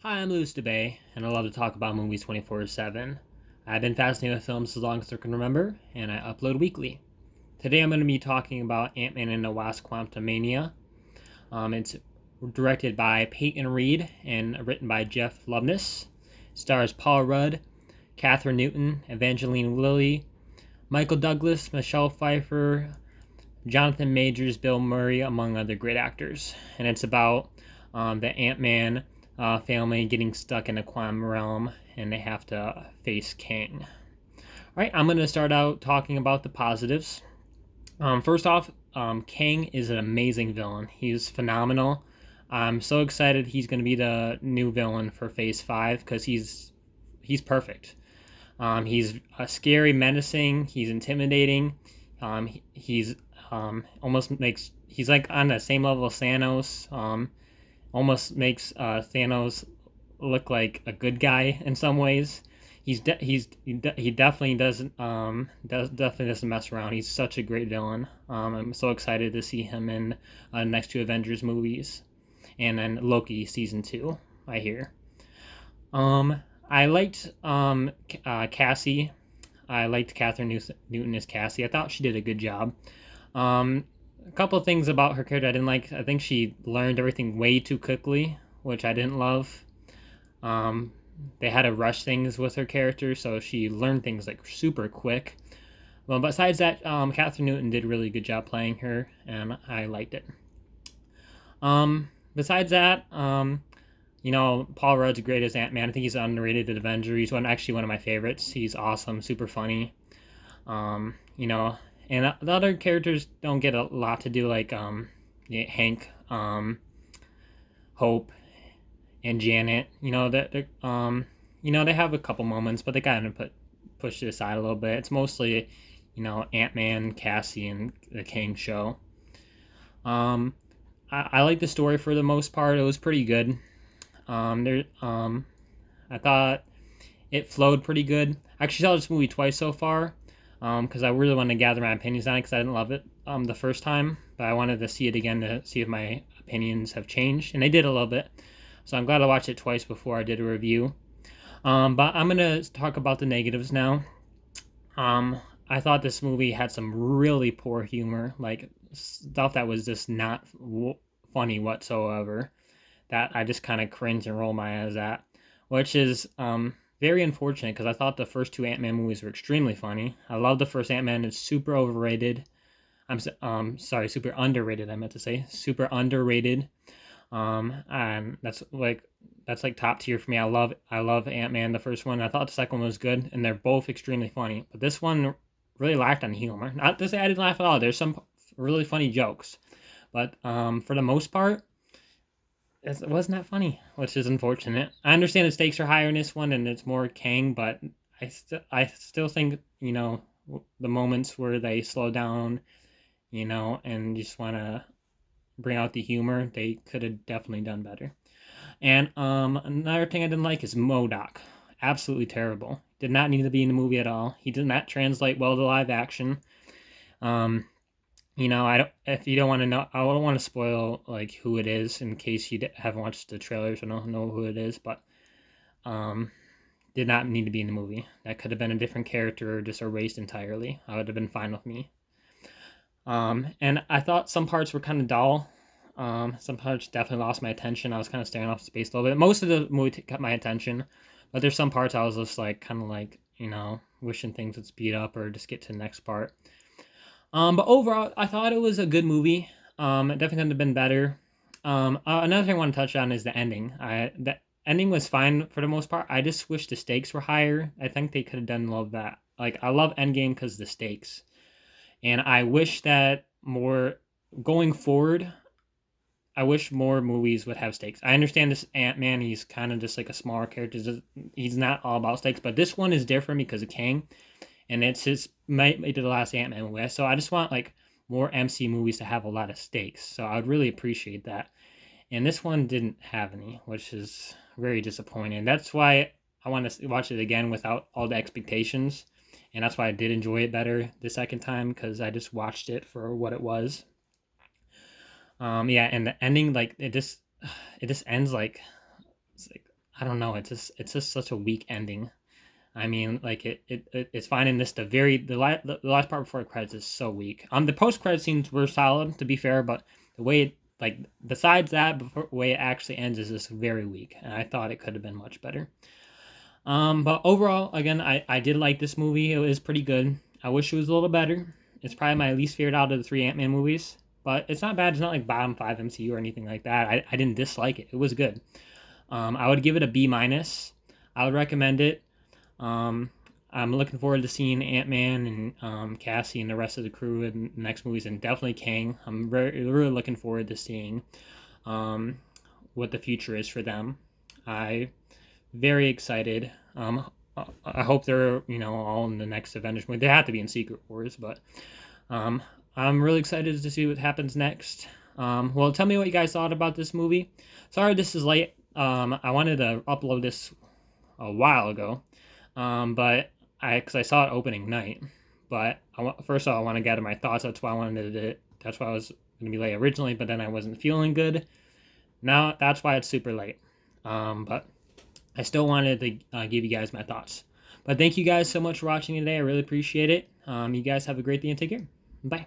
Hi, I'm Louis DeBay, and I love to talk about movies 24/7. I've been fascinated with films as long as I can remember, and I upload weekly. Today I'm going to be talking about Ant-Man and the Wasp: Quantumania. It's directed by Peyton Reed and written by Jeff Loveness. Stars Paul Rudd, Catherine Newton, Evangeline Lilly, Michael Douglas, Michelle Pfeiffer, Jonathan Majors, Bill Murray, among other great actors. And it's about the Ant-Man family getting stuck in a quantum realm, and they have to face Kang. All right, I'm going to start out talking about the positives. First off, Kang is an amazing villain. He's phenomenal. I'm so excited he's going to be the new villain for Phase 5 because he's perfect. He's scary, menacing. He's intimidating. He's almost makes he's like on the same level as Thanos. Almost makes Thanos look like a good guy in some ways. He definitely definitely doesn't mess around. He's such a great villain. I'm so excited to see him in next two Avengers movies, and then Loki season 2. I hear. I liked Cassie. I liked Catherine Newton as Cassie. I thought she did a good job. Um, a couple of things about her character I didn't like. I think she learned everything way too quickly, which I didn't love. Um, they had to rush things with her character, so she learned things like super quick. Well, besides that, Catherine Newton did a really good job playing her, and I liked it. Besides that, Paul Rudd's great as Ant-Man. I think he's an underrated Avenger. He's actually one of my favorites. He's awesome, super funny. Um, you know, and the other characters don't get a lot to do, like Hank, Hope, and Janet. They have a couple moments, but they kind of pushed it aside a little bit. It's mostly, Ant-Man, Cassie, and the Kang show. Um, I like the story for the most part. It was pretty good. I thought it flowed pretty good. I actually saw this movie twice so far, because I really wanted to gather my opinions on it because I didn't love it the first time, but I wanted to see it again to see if my opinions have changed, and they did a little bit. So I'm glad I watched it twice before I did a review. But I'm gonna talk about the negatives now. Um, I thought this movie had some really poor humor, like stuff that was just not funny whatsoever. That I just kind of cringe and roll my eyes at, which is very unfortunate because I thought the first two Ant-Man movies were extremely funny. I love the first Ant-Man. It's super overrated. Sorry, super underrated. I meant to say super underrated. And that's like top tier for me. I love Ant-Man, the first one. I thought the second one was good, and they're both extremely funny. But this one really lacked on humor. Not to say I didn't laugh at all. There's some really funny jokes, but for the most part, it wasn't that funny, which is unfortunate. I understand the stakes are higher in this one, and it's more Kang, but I still think the moments where they slow down, and just want to bring out the humor, they could have definitely done better. And another thing I didn't like is MODOK. Absolutely terrible. Did not need to be in the movie at all. He did not translate well to live action. Um, I don't. If you don't want to know, I don't want to spoil like who it is in case you haven't watched the trailers or don't know who it is. But um, did not need to be in the movie. That could have been a different character or just erased entirely. I would have been fine with me. And I thought some parts were kind of dull. Some parts definitely lost my attention. I was kind of staring off space a little bit. Most of the movie got my attention, but there's some parts I was just like kind of like wishing things would speed up or just get to the next part. But overall, I thought it was a good movie. It definitely could have been better. Another thing I want to touch on is the ending. The ending was fine for the most part. I just wish the stakes were higher. I think they could have done love that. Like I love Endgame because the stakes, and I wish that more going forward. I wish more movies would have stakes. I understand this Ant-Man, he's kind of just like a smaller character. He's not all about stakes, but this one is different because of Kang, and it's his might be the last Ant-Man movie. So I just want like more MC movies to have a lot of stakes. So I would really appreciate that. And this one didn't have any, which is very disappointing. That's why I want to watch it again without all the expectations. And that's why I did enjoy it better the second time because I just watched it for what it was. Yeah, and the ending, like it just ends like it's like I don't know. It's just such a weak ending. I mean, like it's fine in this. The last part before the credits is so weak. The post credit scenes were solid, to be fair, but the way it, like, besides that, before, the way it actually ends is just very weak, and I thought it could have been much better. But overall, again, I did like this movie. It was pretty good. I wish it was a little better. It's probably my least favorite out of the three Ant-Man movies, but it's not bad. It's not like bottom five MCU or anything like that. I didn't dislike it. It was good. I would give it a B minus. I would recommend it. Um, I'm looking forward to seeing Ant-Man and Cassie and the rest of the crew in the next movies, and definitely Kang. I'm really looking forward to seeing um, what the future is for them. I very excited. I hope they're all in the next Avengers movie. They have to be in Secret Wars, but um, I'm really excited to see what happens next. Well, tell me what you guys thought about this movie. Sorry this is late. I wanted to upload this a while ago, but because I saw it opening night. But first of all, I want to gather my thoughts. That's why I wanted to. That's why I was going to be late originally, but then I wasn't feeling good. Now that's why it's super late. But I still wanted to give you guys my thoughts. But thank you guys so much for watching today. I really appreciate it. You guys have a great day and take care. Bye.